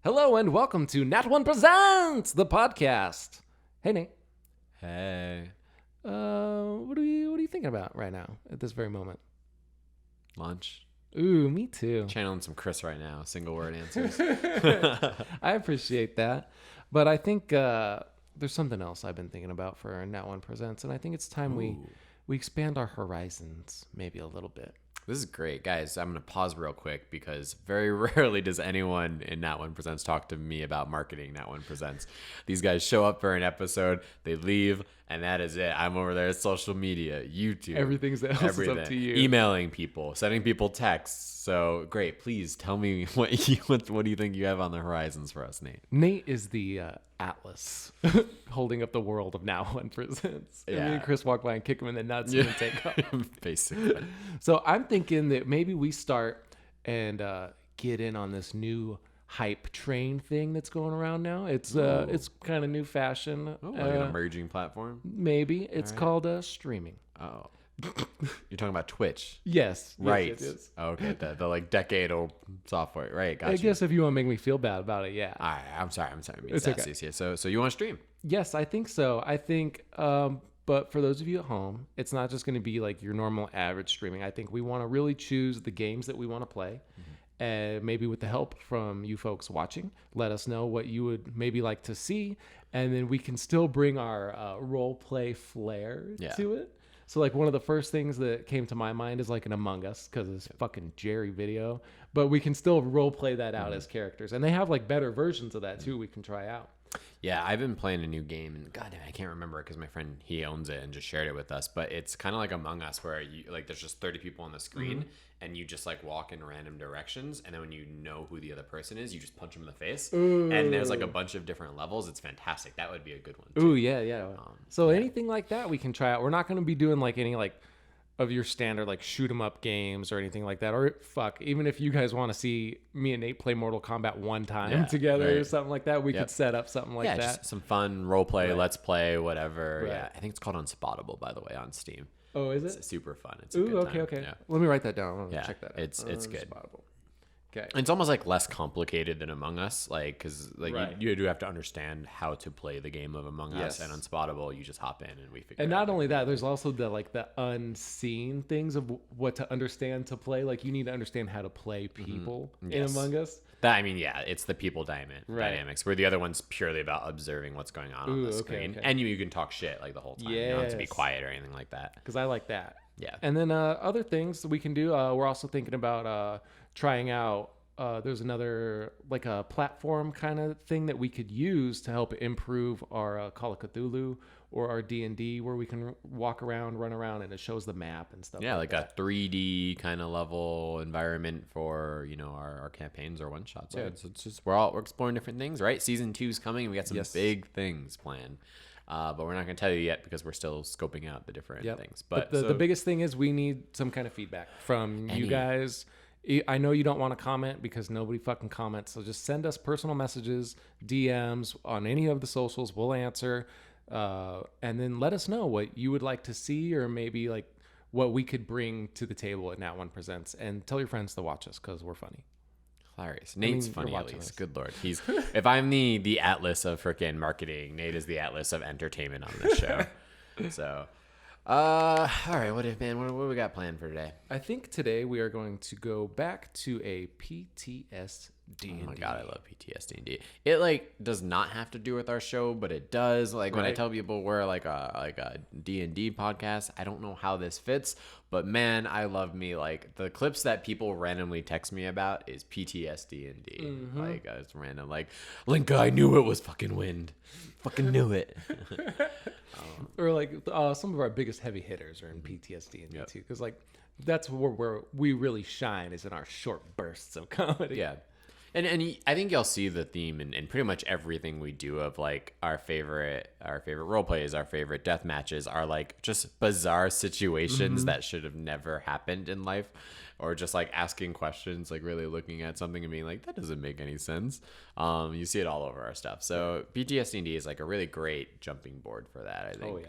Hello and welcome to Nat1 Presents, the podcast. Hey, Nate. Hey. What are you thinking about right now at this very moment? Lunch. Ooh, me too. Channeling some Chris right now. Single word answers. I appreciate that. But I think there's something else I've been thinking about for Nat1 Presents, and I think it's time we expand our horizons maybe a little bit. This is great. Guys, I'm going to pause real quick because very rarely does anyone in Nat1 Presents talk to me about marketing Nat1 Presents. These guys show up for an episode, they leave, and that is it. I'm over there at social media, YouTube. Everything else is up to you. Emailing people, sending people texts. So great. Please tell me what do you think you have on the horizons for us, Nate? Nate is the Atlas holding up the world of Nat1 Presents. And me and Chris walk by and kick him in the nuts and then take off. Basically. So I'm thinking that maybe we start and get in on this new hype train thing that's going around now. It's kind of new fashion. Like an emerging platform? Maybe. It's called streaming. Oh. You're talking about Twitch. Yes. Right. Yes. Okay. The like decade-old software. Right. Gotcha. I guess if you want to make me feel bad about it, yeah. All right. I'm sorry. It's okay. Here. So you want to stream? Yes, I think so. I think, but for those of you at home, it's not just going to be like your normal average streaming. I think we want to really choose the games that we want to play. And maybe with the help from you folks watching, let us know what you would maybe like to see. And then we can still bring our role play flair to it. So like one of the first things that came to my mind is like an Among Us because it's fucking Jerry video. But we can still role play that out as characters. And they have like better versions of that too we can try out. Yeah, I've been playing a new game, and goddamn, I can't remember it because my friend, he owns it and just shared it with us. But it's kind of like Among Us, where you like there's just 30 people on the screen, and you just like walk in random directions, and then when you know who the other person is, you just punch them in the face. Ooh. And there's like a bunch of different levels. It's fantastic. That would be a good one too. Ooh, yeah. So anything like that we can try out. We're not going to be doing like any like of your standard like shoot 'em up games or anything like that. Or even if you guys want to see me and Nate play Mortal Kombat one time together or something like that, we could set up something like that. Just some fun role play, let's play, whatever. Right. Yeah, I think it's called Unspottable, by the way, on Steam. Oh, is it? It's super fun. It's a good time. Okay. Yeah. Let me write that down. Check that out. It's good. Okay. It's almost like less complicated than Among Us, like because like you do have to understand how to play the game of Among Us, and Unspottable, you just hop in and we figure. And not only that, there's also the unseen things of what to understand to play. Like you need to understand how to play people in Among Us. It's the people dynamics. Where the other one's purely about observing what's going on the screen, and you can talk shit like the whole time. You don't have to be quiet or anything like that. Because I like that. Yeah. And then other things we can do. We're also thinking about trying out. There's another like a platform kind of thing that we could use to help improve our Call of Cthulhu or our D&D, where we can walk around, run around, and it shows the map and stuff. Yeah, like that. a 3D kind of level environment for our campaigns or one shots. So it's just we're exploring different things, right? Season 2 is coming, and we got some big things planned. But we're not going to tell you yet because we're still scoping out the different things. But the biggest thing is we need some kind of feedback from you guys. I know you don't want to comment because nobody fucking comments. So just send us personal messages, DMs on any of the socials. We'll answer. And then let us know what you would like to see or maybe like what we could bring to the table at Nat1 Presents. And tell your friends to watch us because we're funny. Hilarious. Nate's funny at least. Good Lord. If I'm the Atlas of freaking marketing, Nate is the Atlas of entertainment on this show. So... all right, what do we got planned for today? I think today we are going to go back to a PTSD&D. Oh my god, I love PTSD&D. It like does not have to do with our show, but it does. Like when I tell people we're like a D&D podcast, I don't know how this fits, but man, I love me like the clips that people randomly text me about is PTSD&D. Like it's random like Linka, I knew it was fucking wind. Fucking knew it. Or like some of our biggest heavy hitters are in PTSD&D too, because like that's where we really shine is in our short bursts of comedy. Yeah, and I think you'll see the theme in pretty much everything we do of like our favorite role plays, our favorite death matches are like just bizarre situations that should have never happened in life, or just like asking questions, like really looking at something and being like, that doesn't make any sense. You see it all over our stuff. So PTSD&D is like a really great jumping board for that, I think.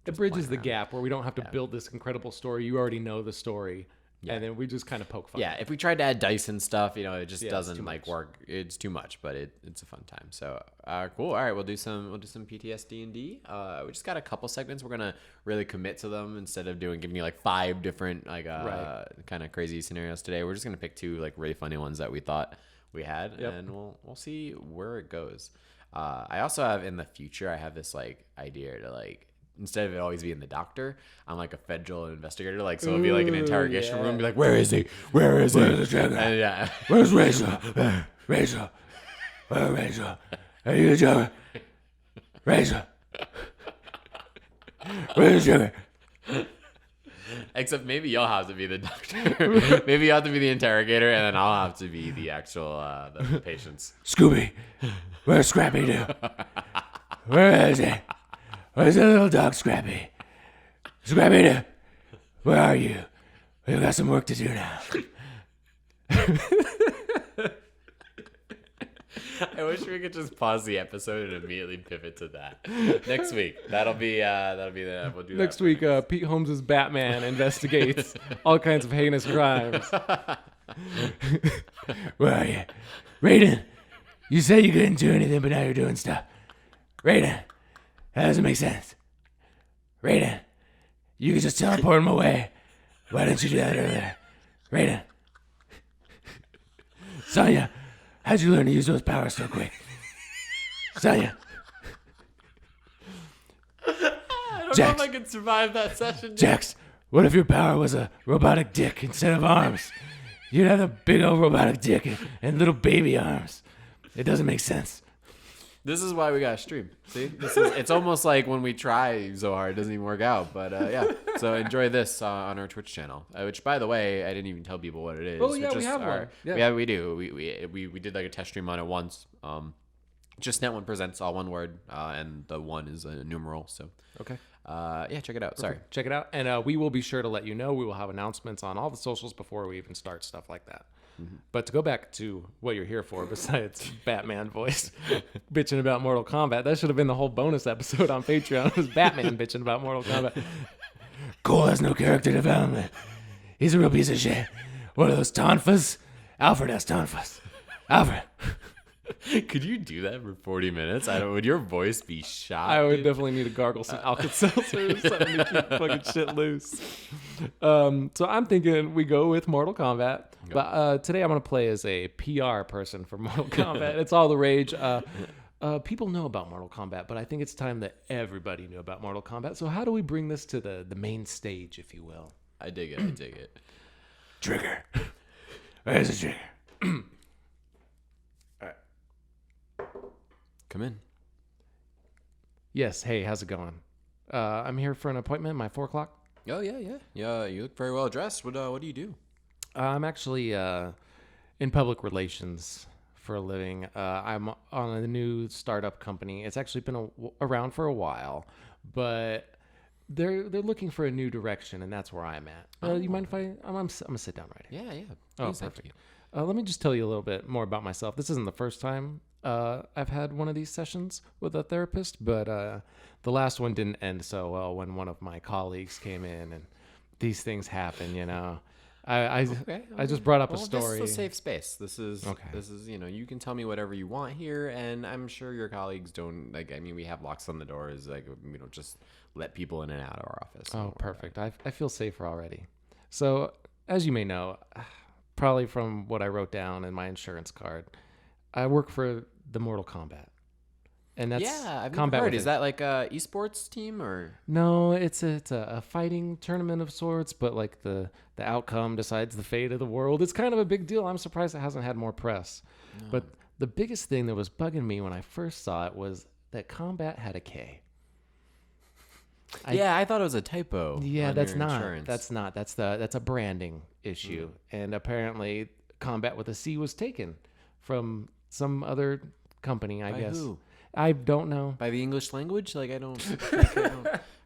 It bridges the gap where we don't have to build this incredible story. You already know the story. and then we just kind of poke fun. Yeah, if we tried to add dice and stuff, it just Yeah, doesn't work. It's too much, but it's a fun time. So cool. All right, we'll do some PTSD&D. We just got a couple segments. We're gonna really commit to them instead of giving you 5 different kind of crazy scenarios today. We're just gonna pick 2 really funny ones that we thought we had, and we'll see where it goes. I also have in the future, I have this idea to instead of it always being the doctor, I'm a federal investigator. So it'll be an interrogation room, be where is he? Where is he? And, Where's Rachel? Rachel. Where's Rachel? Are you Joey? Rachel. Where's Joey? Except maybe you'll have to be the doctor. Maybe you have to be the interrogator, and then I'll have to be the actual the patients. Scooby, where's Scrappy Doo? Where is he? Where's the little dog Scrappy? Scrappy Doo, where are you? We've got some work to do now. I wish we could just pause the episode and immediately pivot to that. Next week, that'll be the we'll do next that week. Pete Holmes' Batman investigates all kinds of heinous crimes. Where are you, Raiden? You said you couldn't do anything, but now you're doing stuff. Raiden, that doesn't make sense. Raiden, you could just teleport him away. Why didn't you do that earlier, Raiden? Sonya, how'd you learn to use those powers so quick? Sonya. I don't know if I could survive that session. Jax, what if your power was a robotic dick instead of arms? You'd have a big old robotic dick and little baby arms. It doesn't make sense. This is why we gotta stream. See, it's almost like when we try so hard, it doesn't even work out. But yeah, so enjoy this on our Twitch channel. Which, by the way, I didn't even tell people what it is. Oh yeah, we have one. Yeah, we do. We did a test stream on it once. Just Nat1 Presents, all one word, and the 1 is a numeral. So okay. Yeah, check it out. Sorry, check it out, and we will be sure to let you know. We will have announcements on all the socials before we even start stuff like that. Mm-hmm. But to go back to what you're here for, besides Batman voice bitching about Mortal Kombat, that should have been the whole bonus episode on Patreon. It was Batman bitching about Mortal Kombat. Cole has no character development. He's a real piece of shit. One of those tonfas. Alfred has tonfas. Alfred. Could you do that for 40 minutes? Would your voice be shot? I would definitely need to gargle some Alka-Seltzer or something to keep fucking shit loose. So I'm thinking we go with Mortal Kombat. Okay. But today I'm going to play as a PR person for Mortal Kombat. It's all the rage. People know about Mortal Kombat, but I think it's time that everybody knew about Mortal Kombat. So how do we bring this to the main stage, if you will? I dig it. Trigger. Where's the trigger? Come in. Yes. Hey, how's it going? I'm here for an appointment. My 4 o'clock. Oh yeah. You look very well dressed. What do you do? I'm actually in public relations for a living. I'm on a new startup company. It's actually been around for a while, but they're looking for a new direction, and that's where I'm at. You mind if I'm gonna sit down right here? Yeah. Please, perfect. Let me just tell you a little bit more about myself. This isn't the first time I've had one of these sessions with a therapist, but the last one didn't end so well when one of my colleagues came in, and these things happen, I just brought up a story. This is a safe space. This is you can tell me whatever you want here, and I'm sure your colleagues don't we have locks on the doors. We don't just let people in and out of our office. Oh, perfect. I feel safer already. So, as you may know, probably from what I wrote down in my insurance card, I work for the Mortal Kombat. And that's I've combat. Heard. Is that like a esports team or? No, it's a fighting tournament of sorts, but the outcome decides the fate of the world. It's kind of a big deal. I'm surprised it hasn't had more press. No. But the biggest thing that was bugging me when I first saw it was that combat had a K. I thought it was a typo. Yeah, that's not. Insurance. That's not. That's a branding issue. And apparently, combat with a C was taken from some other company. I guess. Who? I don't know. By the English language? I don't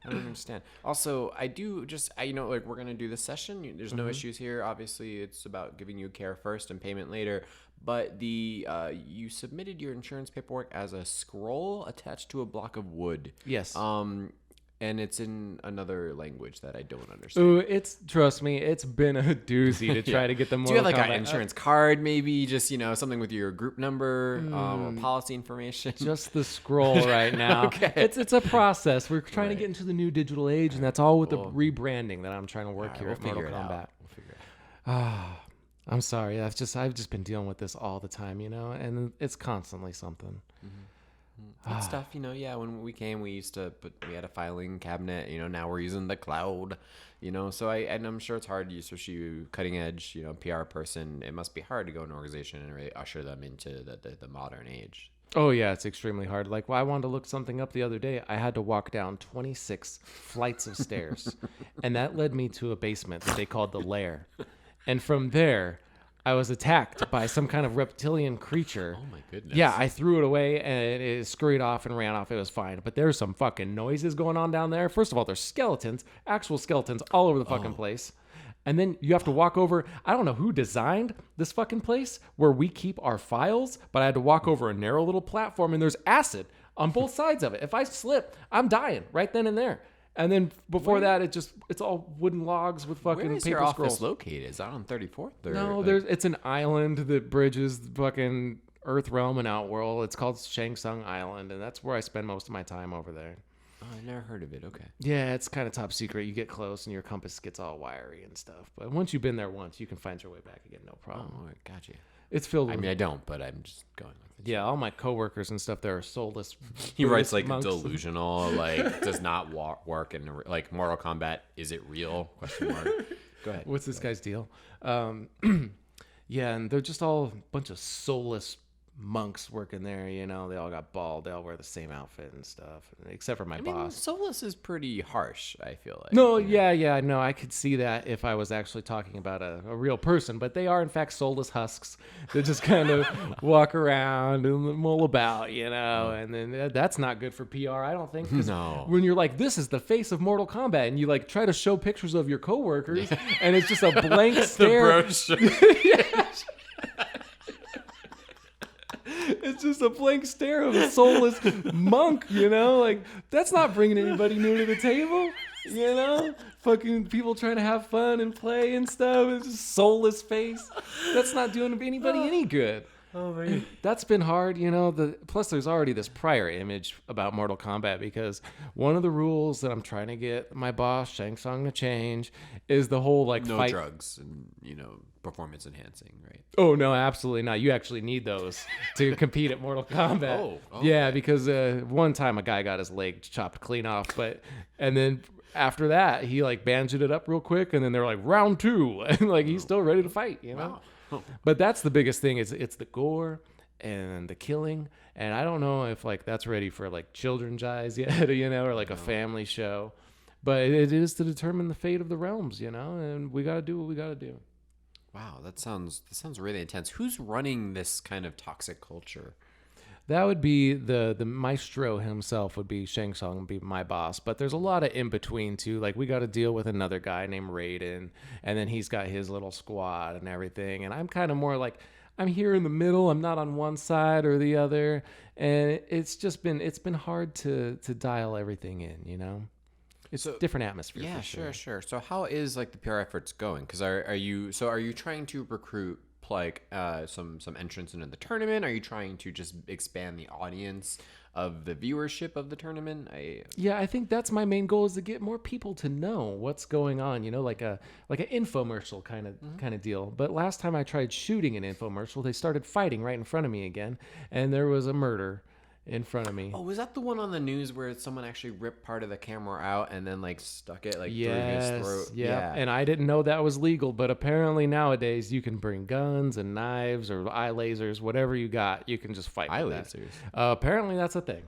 understand. Also, I do we're going to do this session. There's no issues here. Obviously, it's about giving you care first and payment later. But you submitted your insurance paperwork as a scroll attached to a block of wood. Yes. And it's in another language that I don't understand. Ooh, trust me, it's been a doozy to try to get the Do you Mortal have like Kombat. an insurance card, maybe just something with your group number or policy information? Just the scroll right now. Okay. It's a process. We're trying to get into the new digital age, and that's all with the rebranding that I'm trying to work here at Mortal Kombat. We'll figure it out. I'm sorry. I've just been dealing with this all the time, and it's constantly something. Good stuff, yeah, when we came, we had a filing cabinet, now we're using the cloud, so and I'm sure it's hard, especially you cutting edge, PR person, it must be hard to go in an organization and really usher them into the modern age. Oh yeah, it's extremely hard. Like, I wanted to look something up the other day. I had to walk down 26 flights of stairs, and that led me to a basement that they called the lair. And from there, I was attacked by some kind of reptilian creature. Oh my goodness. Yeah, I threw it away and it scurried off and ran off. It was fine. But there's some fucking noises going on down there. First of all, there's skeletons, actual skeletons all over the fucking place. And then you have to walk over. I don't know who designed this fucking place where we keep our files, but I had to walk over a narrow little platform and there's acid on both sides of it. If I slip, I'm dying right then and there. And then before that, it's all wooden logs with fucking Where is paper your scrolls. office located? Is that on 34th? No, it's an island that bridges the fucking Earth realm and Outworld. It's called Shang Tsung Island, and that's where I spend most of my time over there. Oh, I never heard of it. Okay. Yeah, it's kind of top secret. You get close, and your compass gets all wiry and stuff. But once you've been there once, you can find your way back again, no problem. Oh, all right, got you. It's filled with... I don't, but I'm just going with it. Yeah, all my coworkers and stuff there are soulless. He writes like monks. delusional, like does not work in like Mortal Kombat. Is it real? Question mark. Go ahead. What's this guy's deal? Yeah, and they're just all a bunch of soulless monks working there. They all got bald. They all wear the same outfit and stuff, except for my boss. Soulless is pretty harsh, I feel like. No, yeah, no, I could see that if I was actually talking about a real person, but they are in fact soulless husks. They just kind of walk around and mull about, and then that's not good for PR, I don't think. No. When you're like, this is the face of Mortal Kombat, and you like try to show pictures of your coworkers, and it's just a blank stare. The brochure. It's just a blank stare of a soulless monk, like that's not bringing anybody new to the table, fucking people trying to have fun and play and stuff. It's just soulless face. That's not doing anybody any good. Oh man, that's been hard, plus there's already this prior image about Mortal Kombat because one of the rules that I'm trying to get my boss Shang Tsung to change is the whole like no fight drugs and performance enhancing, right? Oh no, absolutely not. You actually need those to compete at Mortal Kombat. Oh, yeah, because one time a guy got his leg chopped clean off, and then after that he like bandaged it up real quick, and then they're like round 2, and like he's still ready to fight, Wow. But that's the biggest thing is it's the gore and the killing, and I don't know if like that's ready for like children's eyes yet, or like a family show, but it is to determine the fate of the realms, and we got to do what we got to do. Wow, that sounds really intense. Who's running this kind of toxic culture? That would be the maestro himself would be Shang Tsung, would be my boss. But there's a lot of in between too. Like we got to deal with another guy named Raiden, and then he's got his little squad and everything. And I'm kind of more like I'm here in the middle. I'm not on one side or the other. And it's been hard to dial everything in. It's a different atmosphere. Yeah, for sure. So how is like the PR efforts going? Because are you trying to recruit like some entrants into the tournament? Are you trying to just expand the audience of the viewership of the tournament? I think that's my main goal, is to get more people to know what's going on. Like an infomercial kind of deal. But last time I tried shooting an infomercial, they started fighting right in front of me again, and there was a murder in front of me. Oh, was that the one on the news where someone actually ripped part of the camera out and then like stuck it like through his throat? Yeah. And I didn't know that was legal, but apparently nowadays you can bring guns and knives or eye lasers, whatever you got, you can just fight eye with lasers. That. Apparently that's a thing.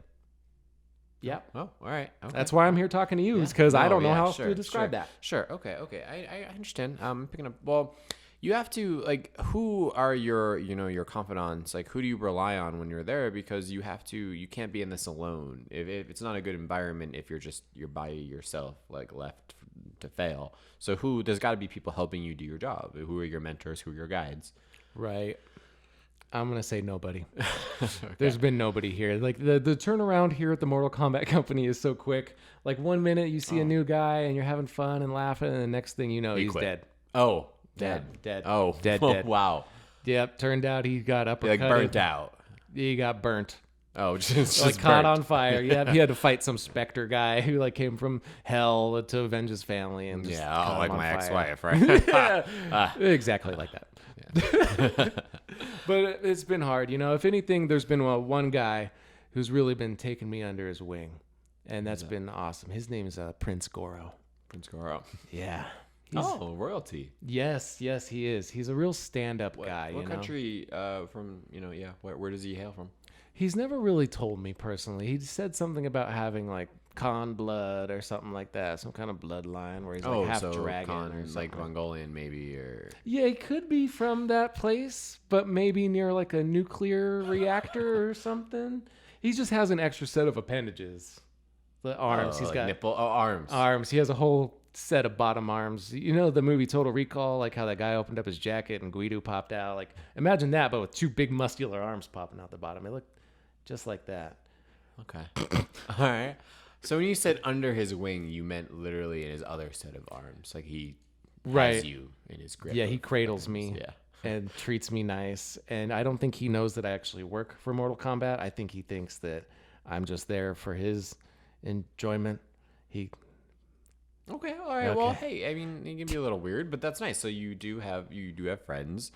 Yep. Oh, all right. Okay. That's why I'm here talking to you, because I don't know how else to describe that. Sure. Okay. I understand. Picking up. Well, you have to like, who are your confidants? Like, who do you rely on when you're there? Because you can't be in this alone. If it's not a good environment, if you're by yourself, like left to fail. So there's got to be people helping you do your job. Who are your mentors? Who are your guides? Right. I'm gonna say nobody. Okay. There's been nobody here. Like the turnaround here at the Mortal Kombat company is so quick. Like 1 minute you see a new guy and you're having fun and laughing, and the next thing you know, he's quit. dead. Oh, Yeah, dead. dead. Oh, Dead. Wow. Yep. Turned out he got uppercutted. Like burnt out. He got burnt. Oh, just Like caught burnt. on fire. Yeah, he had to fight some specter guy who like came from hell to avenge his family and just Yeah, caught like him on my fire. ex-wife, right? Exactly like that. But it's been hard, you know. If anything, there's been one guy who's really been taking me under his wing, and that's been awesome. His name is Prince Goro. Prince Goro. Yeah. Royalty. Yes, he is. He's a real stand-up guy. What you know? country? From where does he hail from? He's never really told me personally. He said something about having like Khan blood or something like that, some kind of bloodline where he's like half dragon or something. like Mongolian maybe, or Yeah, he could be from that place, but maybe near like a nuclear reactor or something. He just has an extra set of appendages. The arms. He's like got nipple. Oh, arms. arms. He has a whole set of bottom arms. You know the movie Total Recall, like how that guy opened up his jacket and Guido popped out. Like imagine that, but with two big muscular arms popping out the bottom. It looked just like that. Okay. All right. So when you said under his wing, you meant literally in his other set of arms, like he has you in his grip. Yeah, he cradles me. Yeah. And treats me nice. And I don't think he knows that I actually work for Mortal Kombat. I think he thinks that I'm just there for his enjoyment. Okay. All right. Well, hey, I mean, it can be a little weird, but that's nice. So you do have friends.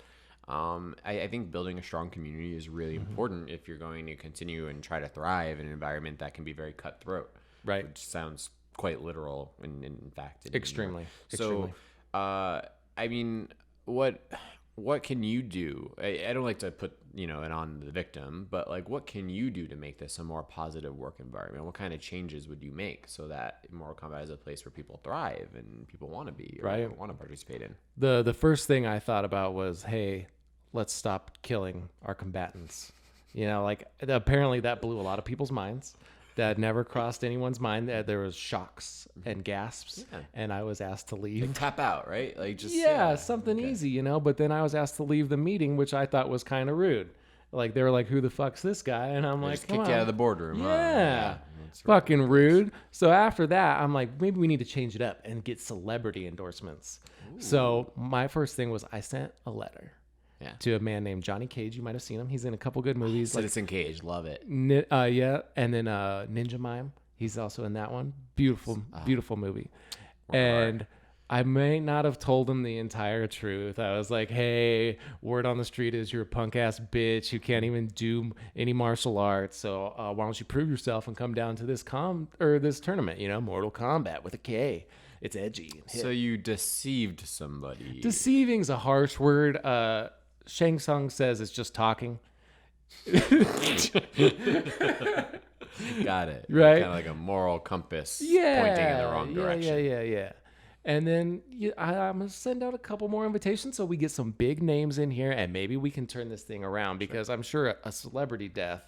I think building a strong community is really important if you're going to continue and try to thrive in an environment that can be very cutthroat. Right. Which sounds quite literal in fact. Extremely. So, I mean, what can you do? I don't like to put, it on the victim, but like, what can you do to make this a more positive work environment? What kind of changes would you make so that Mortal Kombat is a place where people thrive and people want to be, or want to participate in? The first thing I thought about was, hey, let's stop killing our combatants. Like apparently that blew a lot of people's minds. That never crossed anyone's mind. There was shocks and gasps, and I was asked to leave. Like tap out, right? Like just something easy, But then I was asked to leave the meeting, which I thought was kind of rude. Like they were like, "Who the fuck's this guy?" And I'm like, just kicked you out of the boardroom. Yeah, fucking rude. So after that, I'm like, maybe we need to change it up and get celebrity endorsements. Ooh. So my first thing was I sent a letter. Yeah. To a man named Johnny Cage. You might have seen him. He's in a couple good movies. Citizen Cage. Love it. Yeah. And then Ninja Mime. He's also in that one. Beautiful movie. And I may not have told him the entire truth. I was like, hey, word on the street is you're a punk ass bitch who can't even do any martial arts. So why don't you prove yourself and come down to this this tournament, Mortal Kombat with a K. It's edgy. So you deceived somebody. Deceiving's a harsh word. Shang Tsung says it's just talking. Got it. Right. Kind of like a moral compass pointing in the wrong direction. Yeah. And then I'm going to send out a couple more invitations so we get some big names in here and maybe we can turn this thing around because I'm sure a celebrity death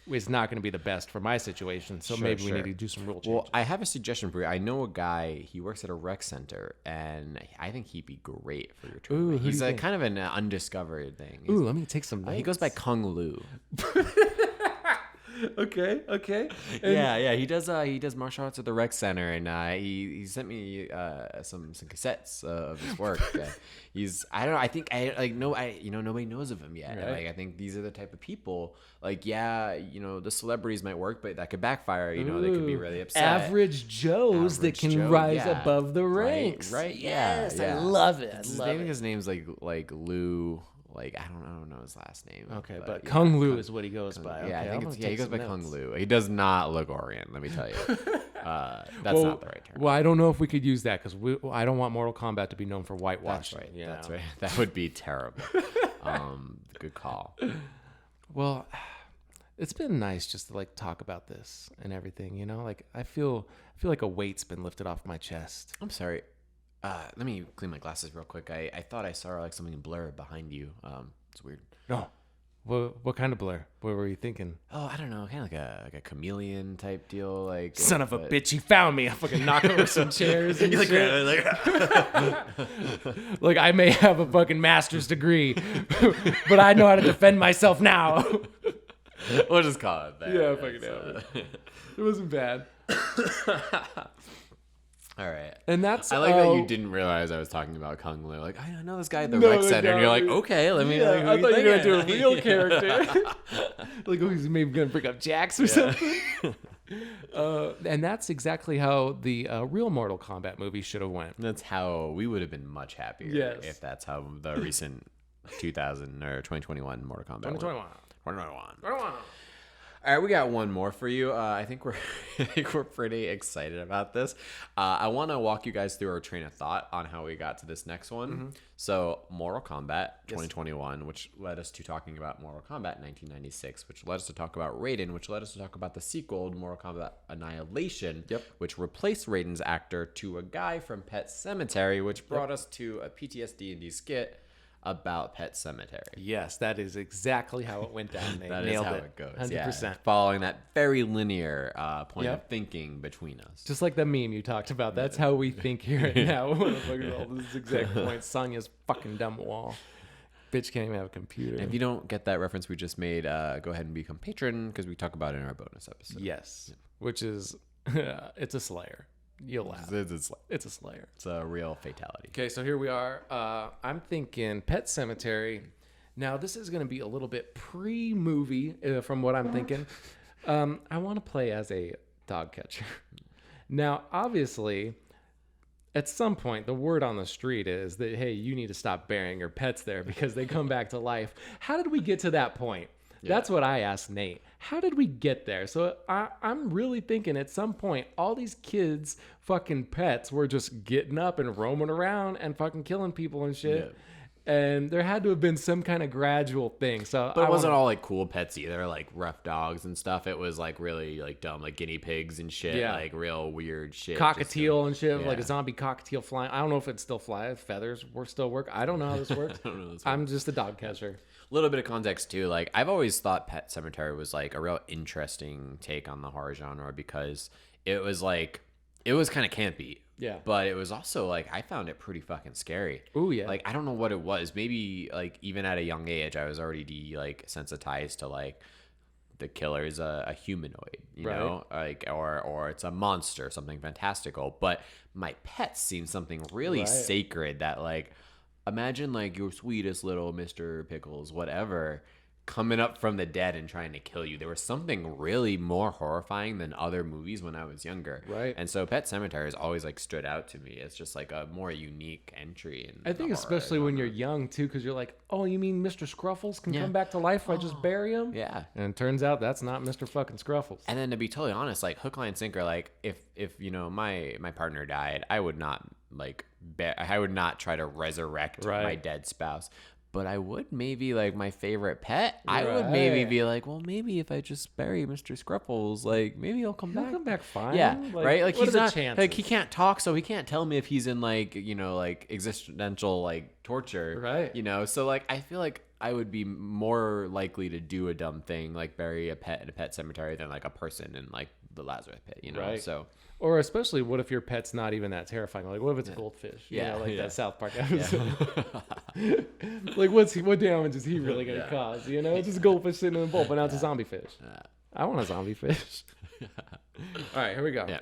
is not going to be the best for my situation. So maybe we need to do some real change. Well, I have a suggestion for you. I know a guy, he works at a rec center, and I think he'd be great for your tournament. He's kind of an undiscovered thing. Let me take some notes. He goes by Kung Lu. Okay. And he does martial arts at the rec center, and he sent me some cassettes of his work. Nobody knows of him yet. Right. Like I think these are the type of people. Like the celebrities might work, but that could backfire. They could be really upset. Average Joes that can rise above the ranks. Right. Yes, I love it. I think his name's like Lou. Like I don't know his last name. Okay, but Kung Lu is what he goes by. Yeah, okay, I think he goes by Kung Lu. He does not look Orient, let me tell you. That's not the right term. Well, I don't know if we could use that because I don't want Mortal Kombat to be known for whitewashing. That's right. That's right. That would be terrible. Good call. Well, it's been nice just to talk about this and everything. Like I feel like a weight's been lifted off my chest. I'm sorry. Let me clean my glasses real quick. I thought I saw something blur behind you. It's weird. No. What kind of blur? What were you thinking? Oh, I don't know, kind of like a chameleon type deal. Like Son of a bitch, he found me. I fucking knock over some chairs and shit. Look, I may have a fucking master's degree, but I know how to defend myself now. We'll just call it that. Yeah, fucking hell. It wasn't bad. All right. And that's I like that you didn't realize I was talking about Kung Lao. Like, I know this guy at the rec center. And you're like, okay, let me. Yeah, like, I thought you were gonna do a real character. Like, oh, he's maybe gonna bring up Jax or something. And that's exactly how the real Mortal Kombat movie should have went. That's how we would have been much happier if that's how the recent 2000 or 2021 Mortal Kombat 2021. All right, we got one more for you. I think we're pretty excited about this. I want to walk you guys through our train of thought on how we got to this next one. Mm-hmm. So, Mortal Kombat 2021, which led us to talking about Mortal Kombat 1996, which led us to talk about Raiden, which led us to talk about the sequel, Mortal Kombat Annihilation, which replaced Raiden's actor to a guy from Pet Sematary, which brought us to a PTSD&D skit about Pet Sematary. Yes, that is exactly how it went down. They that nailed is how it. Goes. 100%. Yeah, following that very linear point of thinking between us. Just like the meme you talked about. That's how we think here now. This is exact point. Sonya's fucking dumb wall. Bitch can't even have a computer. And if you don't get that reference we just made, go ahead and become patron because we talk about it in our bonus episode. Yes, which is it's a Slayer. You'll laugh. It's a Slayer. It's a real fatality. Okay, so here we are. I'm thinking Pet Sematary. Now, this is going to be a little bit pre-movie from what I'm thinking. I want to play as a dog catcher. Now, obviously, at some point, the word on the street is that, hey, you need to stop burying your pets there because they come back to life. How did we get to that point? Yeah. That's what I asked Nate. How did we get there? So I'm really thinking at some point, all these kids' fucking pets were just getting up and roaming around and fucking killing people and shit. Yeah. And there had to have been some kind of gradual thing. So, but it wasn't all like cool pets either, like rough dogs and stuff. It was like really like dumb, like guinea pigs and shit, like real weird shit. Cockatiel and shit, like a zombie cockatiel flying. I don't know if it still flies. Feathers still work. I don't know how this works. I'm just a dog catcher. A little bit of context too. Like I've always thought Pet Sematary was like a real interesting take on the horror genre because it was kind of campy. Yeah. But it was also like I found it pretty fucking scary. Ooh, yeah. Like I don't know what it was. Maybe like even at a young age I was already like sensitized to like the killer's a humanoid, you know? Like or it's a monster, something fantastical. But my pets seem something really sacred that like imagine like your sweetest little Mr. Pickles, whatever, coming up from the dead and trying to kill you. There was something really more horrifying than other movies when I was younger. Right. And so Pet Sematary has always like stood out to me as just like a more unique entry. In I think especially when you're young too, because you're like, oh, you mean Mr. Scruffles can come back to life if I just bury him? Yeah. And it turns out that's not Mr. fucking Scruffles. And then to be totally honest, like hook, line, sinker, like if you know my partner died, I would not like I would not try to resurrect my dead spouse. But I would maybe like my favorite pet. I would maybe be like, well, maybe if I just bury Mr. Scruffles, like maybe he'll come back. He'll come back fine. Yeah, right. Like he's not chances? like he can't talk, so he can't tell me if he's in like like existential like torture. Right. You know, so like I feel like I would be more likely to do a dumb thing like bury a pet in a pet cemetery than like a person in like the Lazarus pit. You know. Right. So. Or especially, what if your pet's not even that terrifying? Like, what if it's a goldfish? You know, like that South Park episode. Like, what damage is he really going to cause? You know, it's just a goldfish sitting in a bowl, but now it's a zombie fish. I want a zombie fish. All right, here we go. Yeah.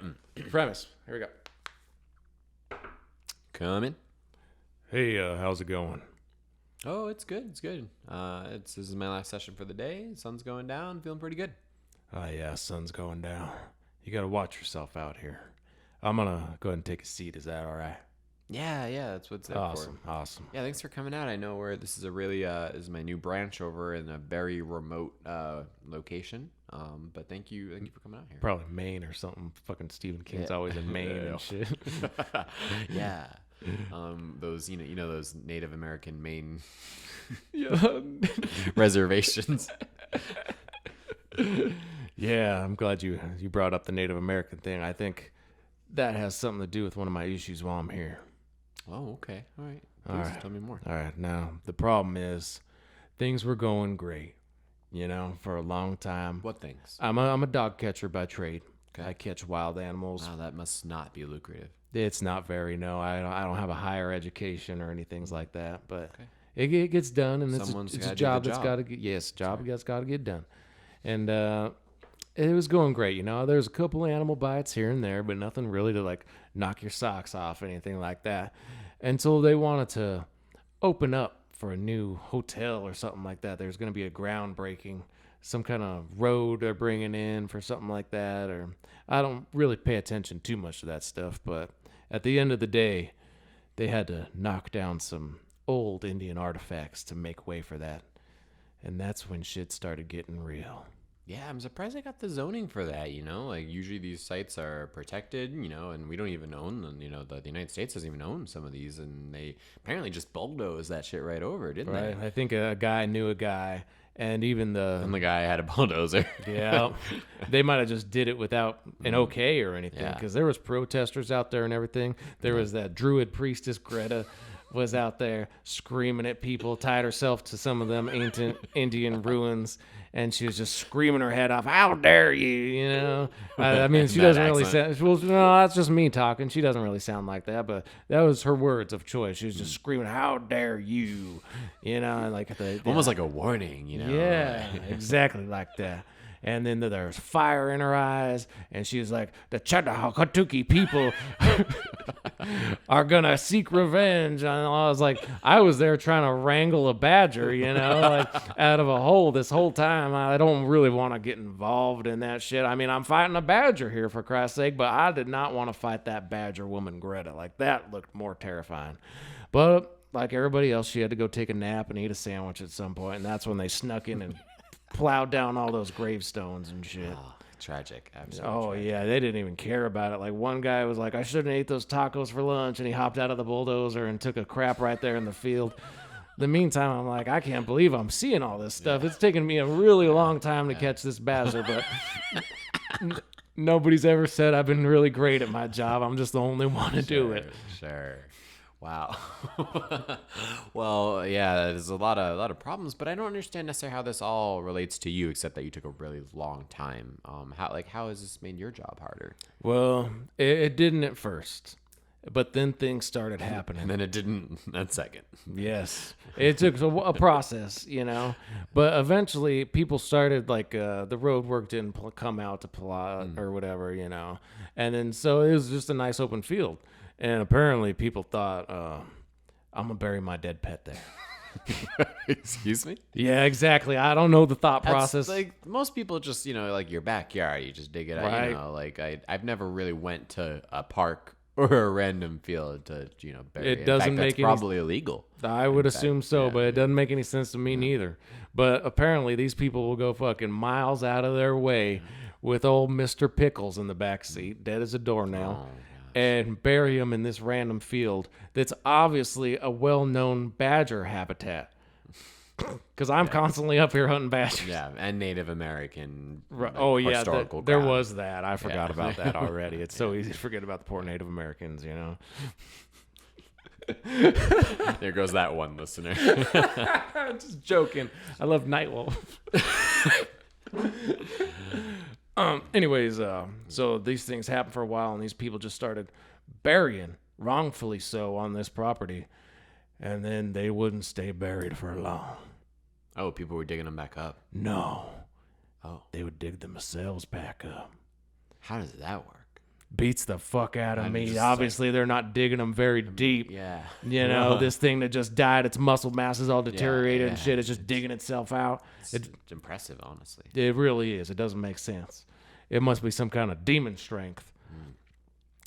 Premise. Here we go. Coming. Hey, how's it going? Oh, it's good. It's good. This is my last session for the day. Sun's going down. Feeling pretty good. Oh, yeah, sun's going down. You got to watch yourself out here. I'm going to go ahead and take a seat. Is that all right? Yeah, that's what's there awesome, for. Awesome. Yeah, thanks for coming out. I know where this is a really, this is my new branch over in a very remote location. But thank you for coming out here. Probably Maine or something. Fucking Stephen King's always in Maine and shit. Yeah. Those, you know, those Native American Maine reservations. Yeah, I'm glad you brought up the Native American thing. I think that has something to do with one of my issues while I'm here. Oh, okay. All right. Please tell me more. All right. Now, the problem is things were going great. for a long time. What things? I'm a dog catcher by trade. Okay. I catch wild animals. Wow, that must not be lucrative. It's not very, no. I don't have a higher education or anything like that, but it gets done, and it's a job that's got to get, that's got to get done. And it was going great, There's a couple animal bites here and there, but nothing really to like knock your socks off, anything like that. Until they wanted to open up for a new hotel or something like that. There's going to be a groundbreaking, some kind of road they're bringing in for something like that. Or I don't really pay attention too much to that stuff, but at the end of the day, they had to knock down some old Indian artifacts to make way for that. And that's when shit started getting real. Yeah, I'm surprised I got the zoning for that, Like, usually these sites are protected, and we don't even own them. The United States doesn't even own some of these, and they apparently just bulldozed that shit right over, didn't they? I think a guy knew a guy, and even the guy had a bulldozer. Yeah, they might have just did it without an okay or anything, because there was protesters out there and everything. There was that druid priestess, Greta, was out there screaming at people, tied herself to some of them ancient Indian ruins, and she was just screaming her head off. How dare you? I mean, she doesn't really sound. Well, no, that's just me talking. She doesn't really sound like that, but that was her words of choice. She was just screaming, "How dare you?" Like almost like a warning. Yeah, exactly like that. And then there's fire in her eyes, and she was like, the Chattahoochee people are gonna seek revenge. And I was there trying to wrangle a badger, like out of a hole this whole time. I don't really want to get involved in that shit. I mean, I'm fighting a badger here, for Christ's sake, but I did not want to fight that badger woman, Greta. Like, that looked more terrifying. But like everybody else, she had to go take a nap and eat a sandwich at some point, and that's when they snuck in and plowed down all those gravestones and shit. Oh, tragic. Absolutely tragic. Yeah, they didn't even care about it. Like, one guy was like, I shouldn't have ate those tacos for lunch, and he hopped out of the bulldozer and took a crap right there in the field. The meantime, I'm like, I can't believe I'm seeing all this stuff. It's taken me a really long time to catch this badger, but nobody's ever said I've been really great at my job. I'm just the only one to do it. Sure. Wow. Well, yeah, there's a lot of problems, but I don't understand necessarily how this all relates to you, except that you took a really long time. How has this made your job harder? Well, it didn't at first, but then things started happening. And then it didn't at second. Yes. It took a process, but eventually people started, like, the road work didn't come out to plot or whatever, and then so it was just a nice open field. And apparently people thought, I'm going to bury my dead pet there. Excuse me? Yeah, exactly. I don't know the thought process. Like, most people just, like your backyard, you just dig it right. out, like I've never really went to a park or a random field to, bury it. It doesn't make that's probably illegal. I would assume so, but it doesn't make any sense to me neither. But apparently these people will go fucking miles out of their way with old Mr. Pickles in the back seat, dead as a doornail. And bury him in this random field that's obviously a well-known badger habitat. Because I'm constantly up here hunting badgers. Yeah, and Native American historical there was that. I forgot about that already. It's so easy to forget about the poor Native Americans, There goes that one listener. Just joking. I love Nightwolf. Anyways, so these things happened for a while, and these people just started burying, wrongfully so, on this property, and then they wouldn't stay buried for long. Oh, people were digging them back up? No. Oh. They would dig themselves back up. How does that work? Beats the fuck out of me. Obviously, they're not digging them very deep. Yeah. This thing that just died, its muscle mass is all deteriorated and shit. It's just digging itself out. It's impressive, honestly. It really is. It doesn't make sense. It must be some kind of demon strength.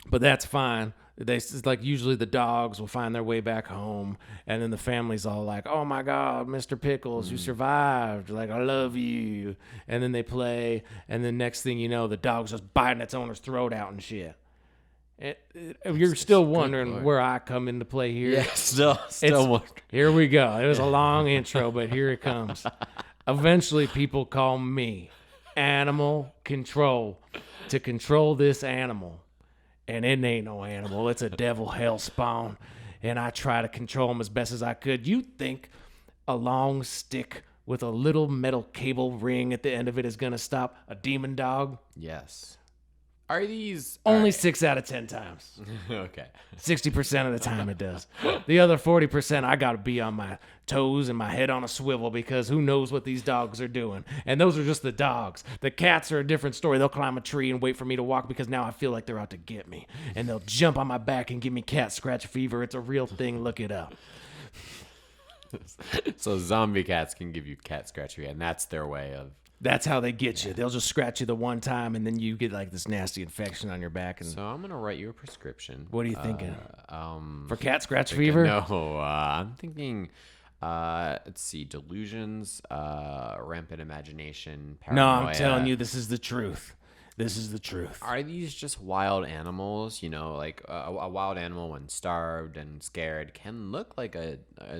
But that's fine. Usually the dogs will find their way back home, and then the family's all like, oh my God, Mr. Pickles, you survived. Like, I love you. And then they play, and then next thing you know, the dog's just biting its owner's throat out and shit. You're still wondering where I come into play here. Yeah, still wondering. Here we go. It was a long intro, but here it comes. Eventually, people call me animal control to control this animal. And it ain't no animal. It's a devil hell spawn. And I try to control him as best as I could. You'd think a long stick with a little metal cable ring at the end of it is going to stop a demon dog? Yes. Are these Only 6 out of 10 times. Okay. 60% of the time it does. The other 40%, I got to be on my toes and my head on a swivel because who knows what these dogs are doing. And those are just the dogs. The cats are a different story. They'll climb a tree and wait for me to walk because now I feel like they're out to get me. And they'll jump on my back and give me cat scratch fever. It's a real thing. Look it up. So zombie cats can give you cat scratch fever, and that's their way of... That's how they get you. They'll just scratch you the one time, and then you get like this nasty infection on your back. And So I'm going to write you a prescription. what are you thinking? For cat scratch fever? No, I'm thinking... let's see, delusions, rampant imagination, No, paranoia. I'm telling you, this is the truth. This is the truth. Are these just wild animals? You know, like a wild animal when starved and scared can look like a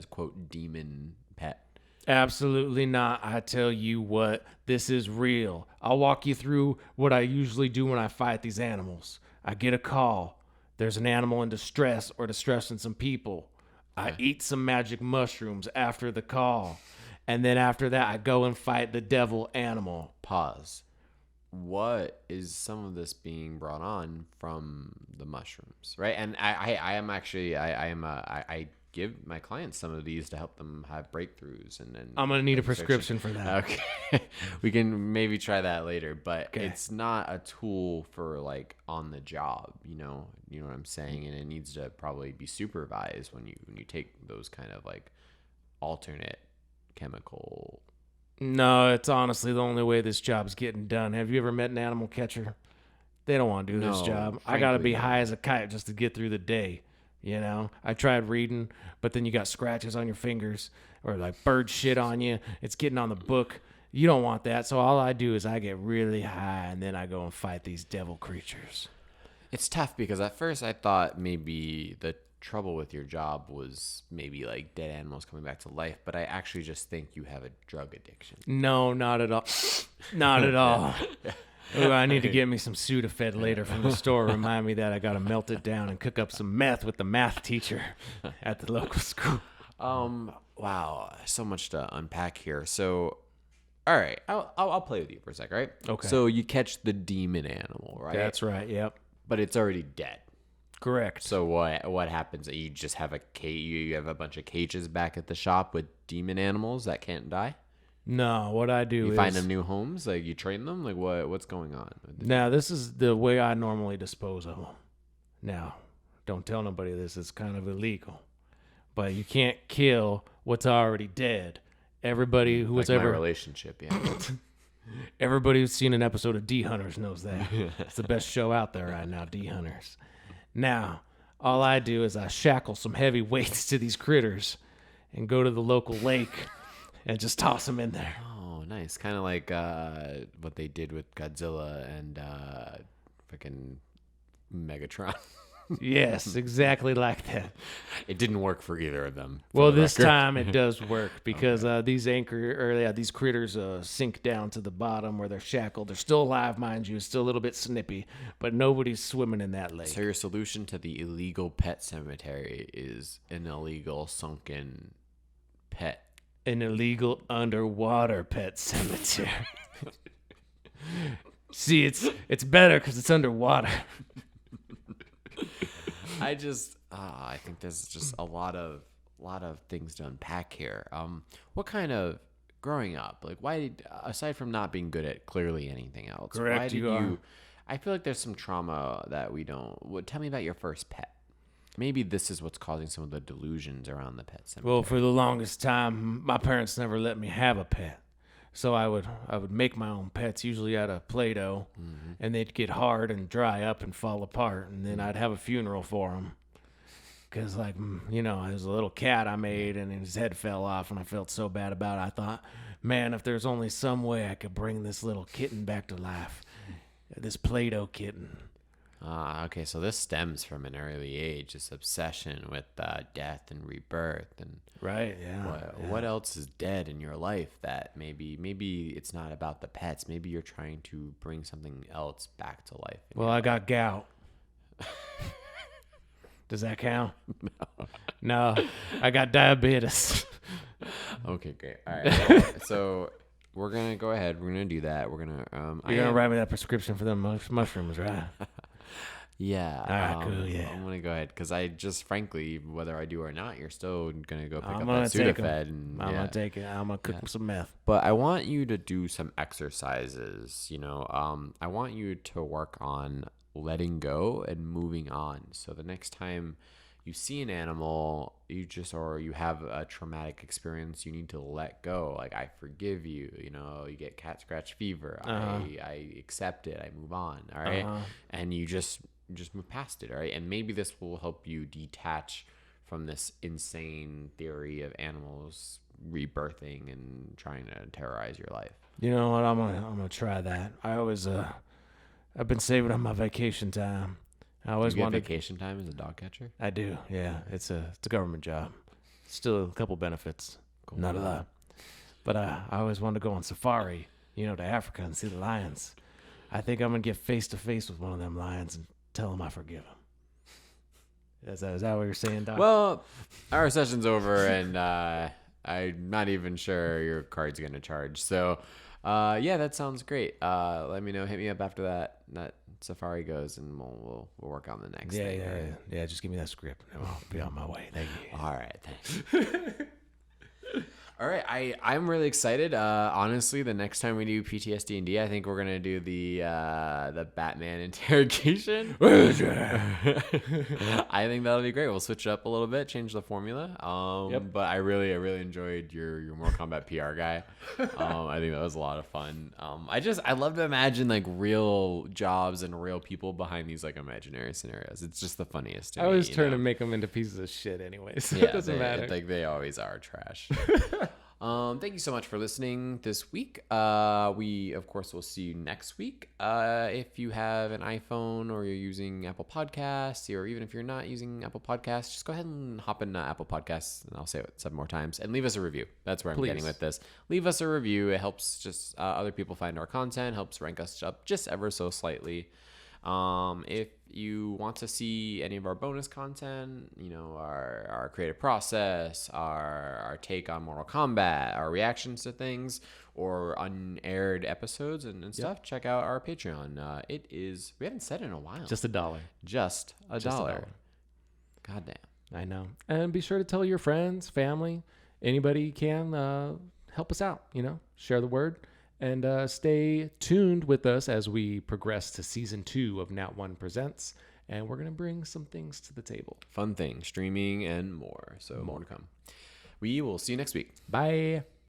quote, demon pet. Absolutely not. I tell you what, this is real. I'll walk you through what I usually do when I fight these animals. I get a call. There's an animal in distress or distressing some people. I eat some magic mushrooms after the call. And then after that, I go and fight the devil animal. Pause. What is some of this being brought on from the mushrooms, right? And I give my clients some of these to help them have breakthroughs, and then I'm gonna need a prescription for that. Okay, we can maybe try that later, but it's not a tool for like on the job. You know what I'm saying, and it needs to probably be supervised when you take those kind of like alternate chemical. No, it's honestly the only way this job's getting done. Have you ever met an animal catcher? They don't want to do this No, job. I got to be frankly, high as a kite just to get through the day. You know, I tried reading, but then you got scratches on your fingers or like bird shit on you. It's getting on the book. You don't want that. So all I do is I get really high and then I go and fight these devil creatures. It's tough because at first I thought maybe the trouble with your job was maybe like dead animals coming back to life, but I actually just think you have a drug addiction. No, not at all. Not at all. Ooh, I need to get me some Sudafed later from the store. Remind me that I got to melt it down and cook up some meth with the math teacher at the local school. Wow, so much to unpack here. So, all right, I'll play with you for a sec, right? Okay. So you catch the demon animal, right? That's right. Yep. But it's already dead. Correct. So what happens? You just have a cage. You have a bunch of cages back at the shop with demon animals that can't die. No, what I do You is find them new homes. Like you train them. Like what's going on? now this is the way I normally dispose of them. Now, don't tell nobody this. It's kind of illegal, but you can't kill what's already dead. Everybody who Like was my ever relationship, yeah. everybody who's seen an episode of D Hunters knows that. It's the best show out there right now, D Hunters. Now, all I do is I shackle some heavy weights to these critters and go to the local lake and just toss them in there. Oh, nice. Kind of like what they did with Godzilla and freaking Megatron. Yes, exactly like that. It didn't work for either of them. Well, this time it does work because these critters sink down to the bottom where they're shackled. They're still alive, mind you. It's still a little bit snippy, but nobody's swimming in that lake. So your solution to the illegal pet cemetery is an illegal sunken pet. An illegal underwater pet cemetery. See, it's better because it's underwater. I think there's just a lot of things to unpack here. What kind of growing up, like why aside from not being good at clearly anything else, Correct, why did you are. I feel like there's some trauma that we don't. Tell me about your first pet. Maybe this is what's causing some of the delusions around the pet cemetery. Well, for the longest time, my parents never let me have a pet. So I would make my own pets, usually out of Play-Doh, and they'd get hard and dry up and fall apart, and then I'd have a funeral for them. Because, like, there's a little cat I made, and his head fell off, and I felt so bad about it. I thought, man, if there's only some way I could bring this little kitten back to life, this Play-Doh kitten. Okay, so this stems from an early age, this obsession with death and rebirth, and right, yeah. What else is dead in your life that maybe it's not about the pets, maybe you're trying to bring something else back to life. Well, I got gout. Does that count? No, I got diabetes. Okay, great. All right. Well, so we're gonna go ahead. We're gonna do that. We're gonna. You're gonna write me that prescription for them mushrooms, right? Yeah. All right, cool. Yeah. I'm gonna go ahead because I just, frankly, whether I do or not, you're still gonna go pick I'm up gonna that take 'em. Sudafed. And I'm gonna take it. I'm gonna cook some meth. But I want you to do some exercises. I want you to work on letting go and moving on. So the next time you see an animal, or you have a traumatic experience, you need to let go. Like, I forgive you. You get cat scratch fever. I accept it. I move on. All right. And you just move past it. All right. And maybe this will help you detach from this insane theory of animals rebirthing and trying to terrorize your life. You know what? I'm gonna try that. I always I've been saving up my vacation time. I always want wanted vacation time as a dog catcher. I do. Yeah, it's a government job. Still a couple benefits. Cool. Not a lot. But I always wanted to go on safari, to Africa and see the lions. I think I'm gonna get face to face with one of them lions and tell them I forgive them. Is that what you're saying, Doc? Well, our session's over, and I'm not even sure your card's gonna charge. So, yeah, that sounds great. Let me know. Hit me up after that safari goes, and we'll work on the next thing. Yeah. Just give me that script, and I'll be on my way. Thank you. All right, thanks. All right, I'm really excited. Honestly, the next time we do PTSD&D, I think we're gonna do the Batman interrogation. I think that'll be great. We'll switch it up a little bit, change the formula. But I really enjoyed your Mortal Kombat PR guy. I think that was a lot of fun. I love to imagine like real jobs and real people behind these like imaginary scenarios. It's just the funniest. I always try to make them into pieces of shit, anyways. Yeah, it doesn't matter. Like they always are trash. Thank you so much for listening this week. We, of course, will see you next week. If you have an iPhone or you're using Apple Podcasts, or even if you're not using Apple Podcasts, just go ahead and hop in Apple Podcasts, and I'll say it 7 more times, and leave us a review. That's where I'm getting with this. Leave us a review. It helps just other people find our content, helps rank us up just ever so slightly. If you want to see any of our bonus content, our creative process, our take on Mortal Kombat, our reactions to things, or unaired episodes and stuff, check out our Patreon. We haven't said it in a while. Just $1. Just a dollar. Goddamn. I know. And be sure to tell your friends, family, anybody you can, help us out, share the word. And stay tuned with us as we progress to season 2 of Nat1 Presents. And we're going to bring some things to the table. Fun things, streaming and more. So more to come. We will see you next week. Bye.